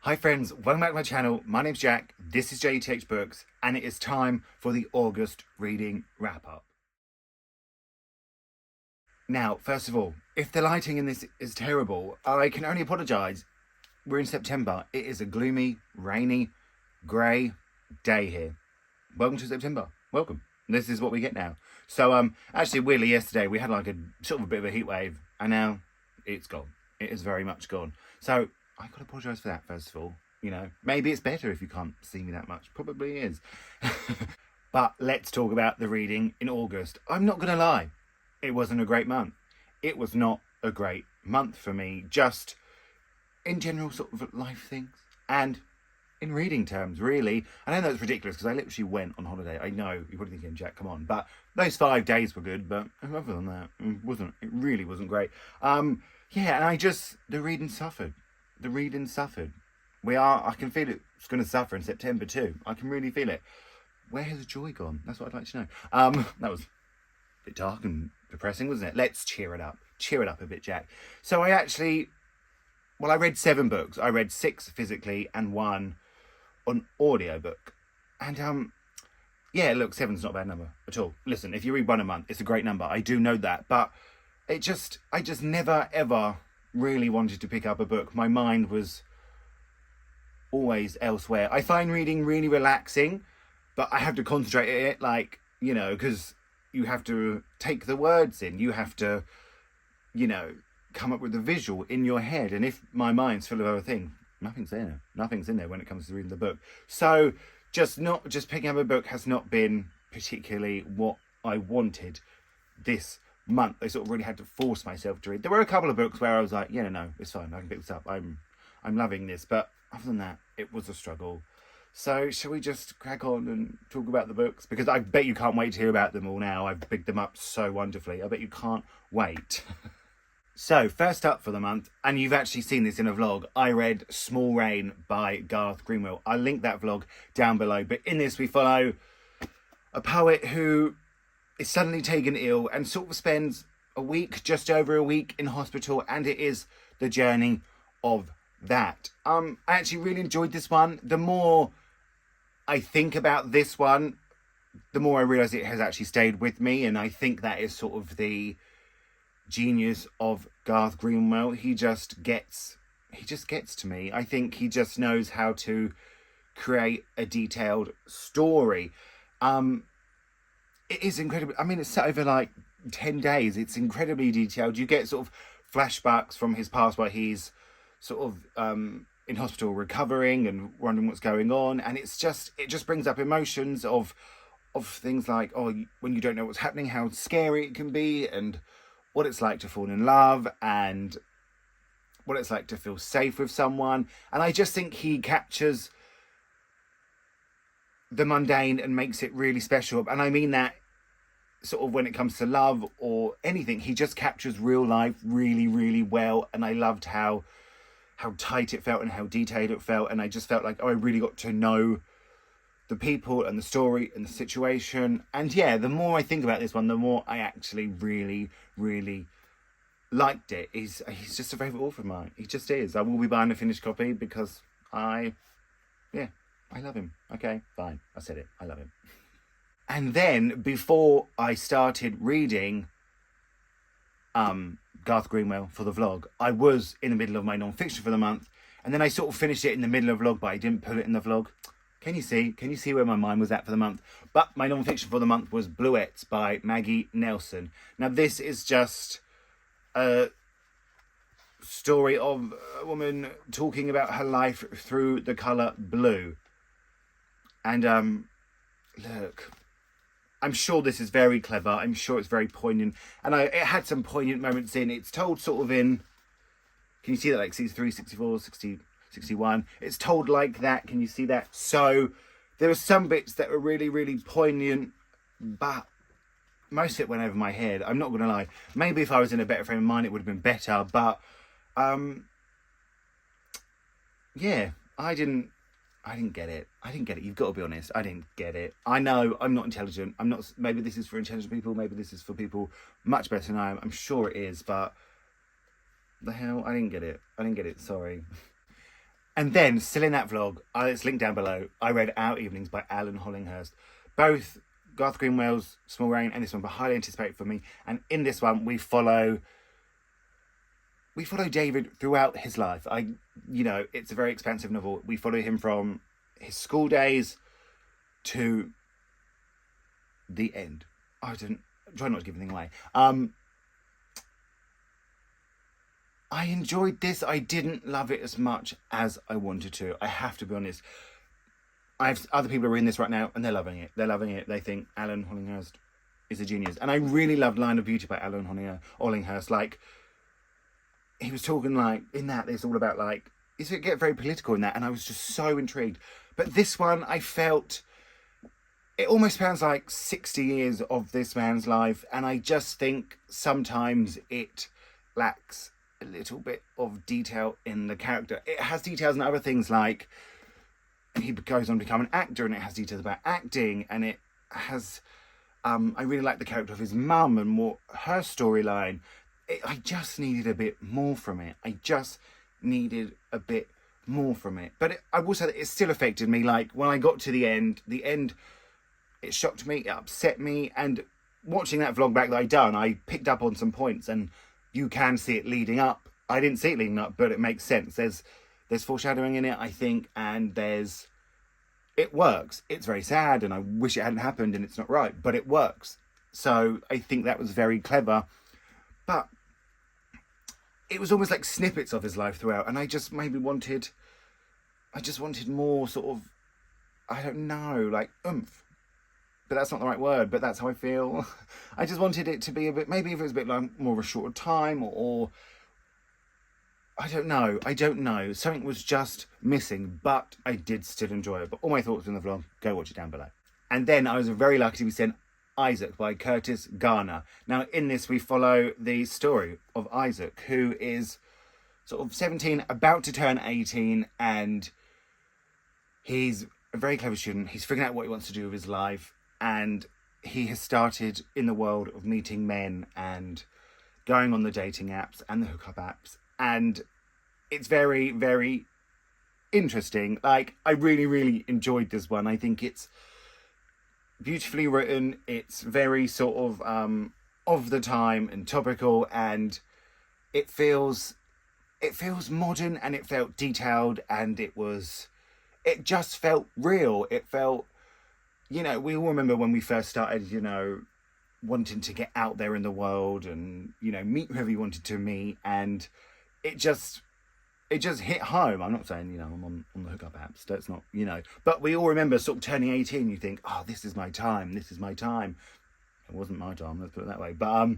Hi friends, welcome back to my channel. My name's Jack, this is Jthbooks, and it is time for the August reading wrap-up. Now, first of all, if the lighting in this is terrible, I can only apologise. We're in September. It is a gloomy, rainy, grey day here. Welcome to September. Welcome. This is what we get now. So, actually, weirdly, yesterday we had like a sort of a bit of a heat wave, and now it's gone. It is very much gone. So, I gotta apologise for that, first of all. You know, maybe it's better if you can't see me that much. Probably is. But let's talk about the reading in August. I'm not gonna lie. It wasn't a great month. It was not a great month for me. Just in general sort of life things. And in reading terms, really. I know that's ridiculous because I literally went on holiday. I know, you're probably thinking, Jack, come on. But those 5 days were good. But other than that, it really wasn't great. Yeah, and the reading suffered. The reading suffered. I can feel it's going to suffer in September too. I can really feel it. Where has the joy gone? That's what I'd like to know. That was a bit dark and depressing, wasn't it? Let's cheer it up. Cheer it up a bit, Jack. So I read 7 books. I read 6 physically and 1 on audiobook. And yeah, look, 7's not a bad number at all. Listen, if you read 1 a month, it's a great number. I do know that. But I just never, ever really wanted to pick up a book. My mind was always elsewhere. I find reading really relaxing, but I have to concentrate on it, like, you know, because you have to take the words in. You have to, you know, come up with a visual in your head. And if my mind's full of other things, nothing's there. Nothing's in there when it comes to reading the book. So just picking up a book has not been particularly what I wanted this month. I sort of really had to force myself to read. There were a couple of books where I was like, yeah, no, it's fine, I can pick this up. I'm loving this. But other than that, it was a struggle. So shall we just crack on and talk about the books? Because I bet you can't wait to hear about them all now. I've picked them up so wonderfully. I bet you can't wait. So first up for the month, and you've actually seen this in a vlog, I read Small Rain by Garth Greenwell. I'll link that vlog down below. But in this we follow a poet who is suddenly taken ill and sort of spends just over a week in hospital, and it is the journey of that. I actually really enjoyed this one. The more I think about this one, the more I realise it has actually stayed with me, and I think that is sort of the genius of Garth Greenwell. He just gets to me. I think he just knows how to create a detailed story. It is incredible. I mean, it's set over like 10 days. It's incredibly detailed. You get sort of flashbacks from his past where he's sort of in hospital recovering and wondering what's going on. And it just brings up emotions of things like, when you don't know what's happening, how scary it can be, and what it's like to fall in love, and what it's like to feel safe with someone. And I just think he captures the mundane and makes it really special. And I mean that sort of when it comes to love or anything, he just captures real life really, really well. And I loved how tight it felt and how detailed it felt. And I just felt like, I really got to know the people and the story and the situation. And yeah, the more I think about this one, the more I actually really, really liked it. He's just a favourite author of mine. He just is. I will be buying a finished copy because I love him. Okay, fine. I said it. I love him. And then before I started reading Garth Greenwell for the vlog, I was in the middle of my non-fiction for the month, and then I sort of finished it in the middle of the vlog, but I didn't put it in the vlog. Can you see where my mind was at for the month? But my non-fiction for the month was Bluets by Maggie Nelson. Now this is just a story of a woman talking about her life through the colour blue. And look, I'm sure this is very clever. I'm sure it's very poignant. And it had some poignant moments in. It's told sort of in, can you see that, like 63, 64, 60, 61? It's told like that. Can you see that? So there were some bits that were really, really poignant, but most of it went over my head. I'm not going to lie. Maybe if I was in a better frame of mind, it would have been better. But yeah, I didn't get it. You've got to be honest. I didn't get it. I know I'm not intelligent. I'm not. Maybe this is for intelligent people. Maybe this is for people much better than I am. I'm sure it is. But the hell, I didn't get it. Sorry. And then, still in that vlog, it's linked down below, I read Our Evenings by Alan Hollinghurst. Both Garth Greenwell's Small Rain and this one were highly anticipated for me. And in this one, we follow David throughout his life. It's a very expansive novel. We follow him from his school days to the end. Try not to give anything away. I enjoyed this. I didn't love it as much as I wanted to. I have to be honest. Other people are in this right now and they're loving it. They think Alan Hollinghurst is a genius. And I really loved Line of Beauty by Alan Hollinghurst. Like, he was talking like, in that, it's all about like, it get very political in that. And I was just so intrigued. But this one, I felt, it almost sounds like 60 years of this man's life. And I just think sometimes it lacks a little bit of detail in the character. It has details in other things, like he goes on to become an actor, and it has details about acting, and it has I really like the character of his mum and more her storyline. I just needed a bit more from it. But I will say that it still affected me. Like, when I got to the end, it shocked me, it upset me, and watching that vlog back that I'd done, I picked up on some points, and you can see it leading up. I didn't see it leading up, but it makes sense. There's foreshadowing in it, I think, and it works. It's very sad, and I wish it hadn't happened, and it's not right, but it works. So I think that was very clever. But it was almost like snippets of his life throughout, and I just wanted more sort of, I don't know, like oomph. But that's not the right word, but that's how I feel. I just wanted it to be a bit, maybe if it was a bit like more of a shorter time, or I don't know. Something was just missing, but I did still enjoy it. But all my thoughts in the vlog, go watch it down below. And then I was very lucky to be sent Isaac by Curtis Garner. Now, in this, we follow the story of Isaac, who is sort of 17, about to turn 18, and he's a very clever student. He's figuring out what he wants to do with his life, and he has started in the world of meeting men and going on the dating apps and the hookup apps. And it's very, very interesting. Like, I really, really enjoyed this one. I think it's beautifully written. It's very sort of the time and topical, and it feels modern, and it felt detailed, and it just felt real. It felt, we all remember when we first started, wanting to get out there in the world and, meet whoever you wanted to meet, and it just hit home. I'm not saying, I'm on the hookup apps. That's not, But we all remember sort of turning 18. You think, oh, this is my time. It wasn't my time, let's put it that way. But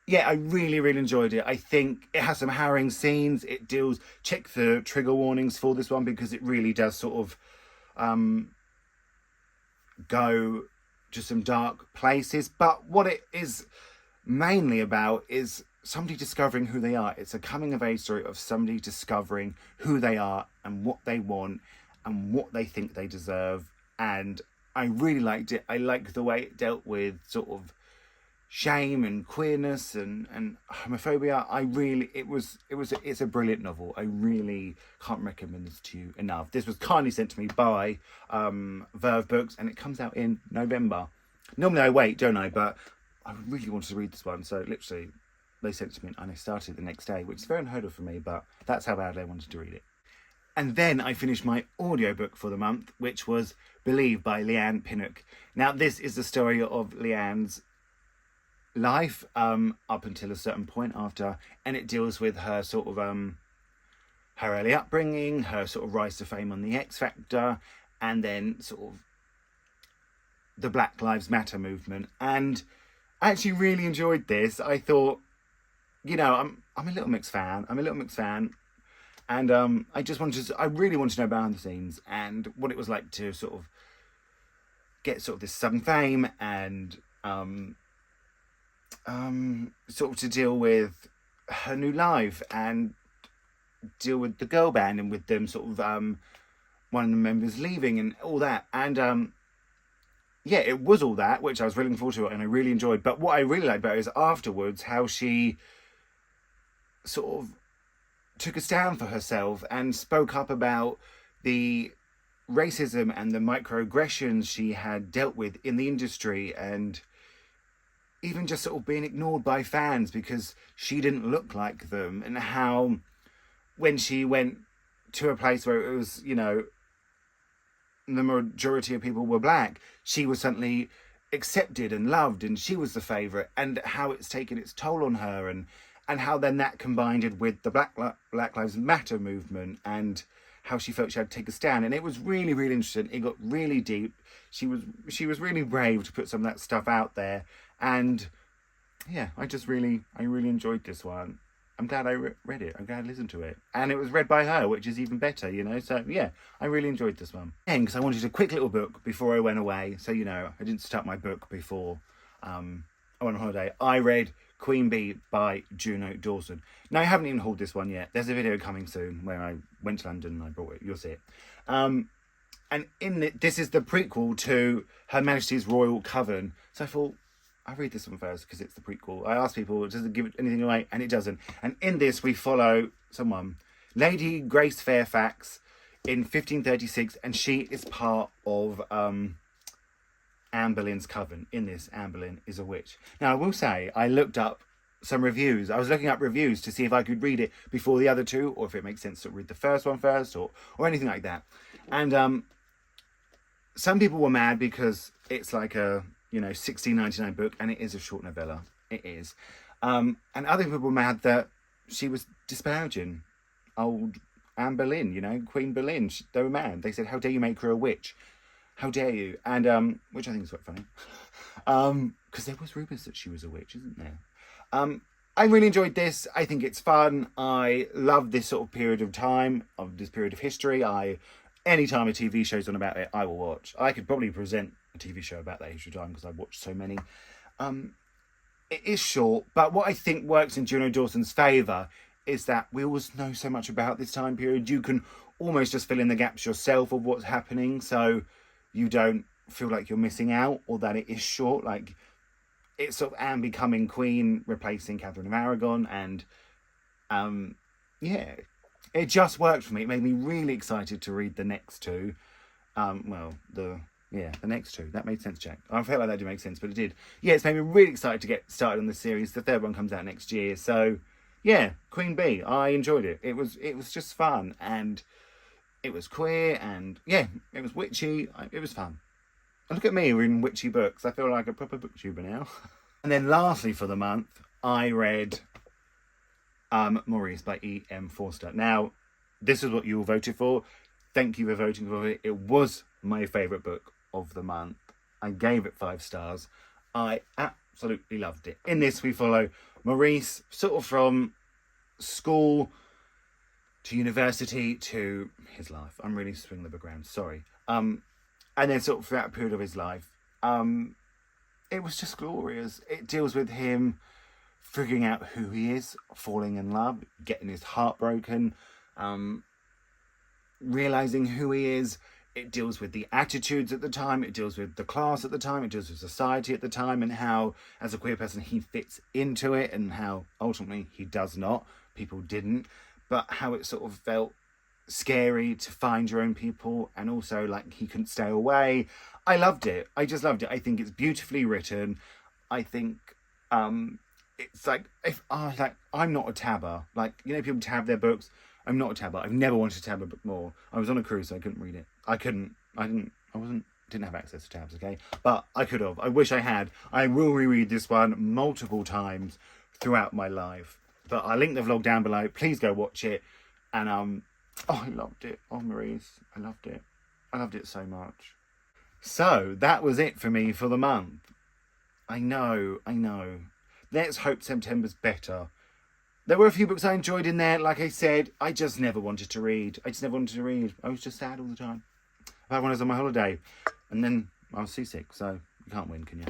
yeah, I really, really enjoyed it. I think it has some harrowing scenes. Check the trigger warnings for this one, because it really does sort of go to some dark places. But what it is mainly about is somebody discovering who they are. It's a coming of age story of somebody discovering who they are and what they want and what they think they deserve. And I really liked it. I liked the way it dealt with sort of shame and queerness and homophobia. It's a brilliant novel. I really can't recommend this to you enough. This was kindly sent to me by Jthbooks, and it comes out in November. Normally I wait, don't I? But I really wanted to read this one, so literally they sent it to me and I started the next day, which is very unheard of for me, but that's how badly I wanted to read it. And then I finished my audiobook for the month, which was Believe by Leanne Pinnock. Now, this is the story of Leanne's life up until a certain point after, and it deals with her sort of her early upbringing, her sort of rise to fame on the X Factor, and then sort of the Black Lives Matter movement. And I actually really enjoyed this. I thought, I'm a little mixed fan. And I really wanted to know behind the scenes and what it was like to sort of get sort of this sudden fame, and sort of to deal with her new life and deal with the girl band, and with them sort of one of the members leaving and all that. And yeah, it was all that, which I was really looking forward to, and I really enjoyed. But what I really liked about it is afterwards, how she sort of took a stand for herself and spoke up about the racism and the microaggressions she had dealt with in the industry, and even just sort of being ignored by fans because she didn't look like them, and how when she went to a place where it was, you know, the majority of people were black, she was suddenly accepted and loved, and she was the favourite, and how it's taken its toll on her, and how then that combined with the Black Lives Matter movement, and how she felt she had to take a stand. And it was really, really interesting. It got really deep. She was really brave to put some of that stuff out there, and yeah, I really enjoyed this one. I'm glad I read it. I'm glad I listened to it. And it was read by her, which is even better, you know. So, yeah, I really enjoyed this one. And because I wanted a quick little book before I went away. So, you know, I didn't start my book before I went on holiday. I read Queen Bee by Juno Dawson. Now, I haven't even hauled this one yet. There's a video coming soon where I went to London and I brought it. You'll see it. And in it, this is the prequel to Her Majesty's Royal Coven. So I thought, I'll read this one first because it's the prequel. I asked people, does it give anything away? And it doesn't. And in this, we follow someone, Lady Grace Fairfax, in 1536, and she is part of Anne Boleyn's coven. In this, Anne Boleyn is a witch. Now, I will say, I looked up some reviews. I was looking up reviews to see if I could read it before the other two, or if it makes sense to read the first one first, or anything like that. And some people were mad because it's like a, you know, $16.99 book, and it is a short novella. It is. And other people were mad that she was disparaging old Anne Boleyn, you know, Queen Boleyn. They were mad. They said, how dare you make her a witch? How dare you? And which I think is quite funny. Because there was rumours that she was a witch, isn't there? I really enjoyed this. I think it's fun. I love this sort of period of time, of this period of history. Anytime a TV show's on about it, I will watch. I could probably present a TV show about that history time because I've watched so many. It is short, but what I think works in Juno Dawson's favour is that we always know so much about this time period. You can almost just fill in the gaps yourself of what's happening, so you don't feel like you're missing out, or that it is short. Like, it's sort of Anne becoming queen, replacing Catherine of Aragon, and yeah, it just worked for me. It made me really excited to read the next two. The next two. That made sense, Jack. I felt like that didn't make sense, but it did. Yeah, it's made me really excited to get started on the series. The third one comes out next year. So, yeah, Queen Bee. I enjoyed it. It was just fun, and it was queer, and yeah, it was witchy. It was fun. And look at me reading witchy books. I feel like a proper booktuber now. And then lastly for the month, I read Maurice by E.M. Forster. Now, this is what you all voted for. Thank you for voting for it. It was my favourite book of the month. I gave it 5 stars. I absolutely loved it. In this, we follow Maurice sort of from school to university to his life. I'm really swinging the book around, sorry. And then sort of throughout a period of his life. It was just glorious. It deals with him figuring out who he is, falling in love, getting his heart broken, realising who he is. It deals with the attitudes at the time, it deals with the class at the time, it deals with society at the time, and how, as a queer person, he fits into it, and how, ultimately, he does not. People didn't. But how it sort of felt scary to find your own people, and also, like, he couldn't stay away. I loved it. I just loved it. I think it's beautifully written. I think it's like, I'm not a tabber. Like, you know, people tab their books. I'm not a tabber. I've never wanted to tab a book more. I was on a cruise, so I couldn't read it. Didn't have access to tabs, okay? But I could have. I wish I had. I will reread this one multiple times throughout my life. But I'll link the vlog down below. Please go watch it. And I loved it. Oh, Maurice, I loved it. I loved it so much. So that was it for me for the month. I know. Let's hope September's better. There were a few books I enjoyed in there. Like I said, I just never wanted to read. I was just sad all the time. Apart when I was on my holiday. And then I was seasick, so you can't win, can you?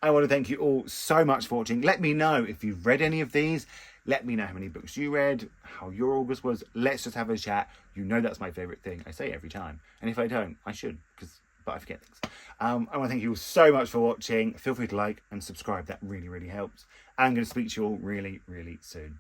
I want to thank you all so much for watching. Let me know if you've read any of these. Let me know how many books you read, how your August was. Let's just have a chat. You know that's my favourite thing. I say it every time. And if I don't, I should, but I forget things. I want to thank you all so much for watching. Feel free to like and subscribe. That really, really helps. I'm going to speak to you all really, really soon.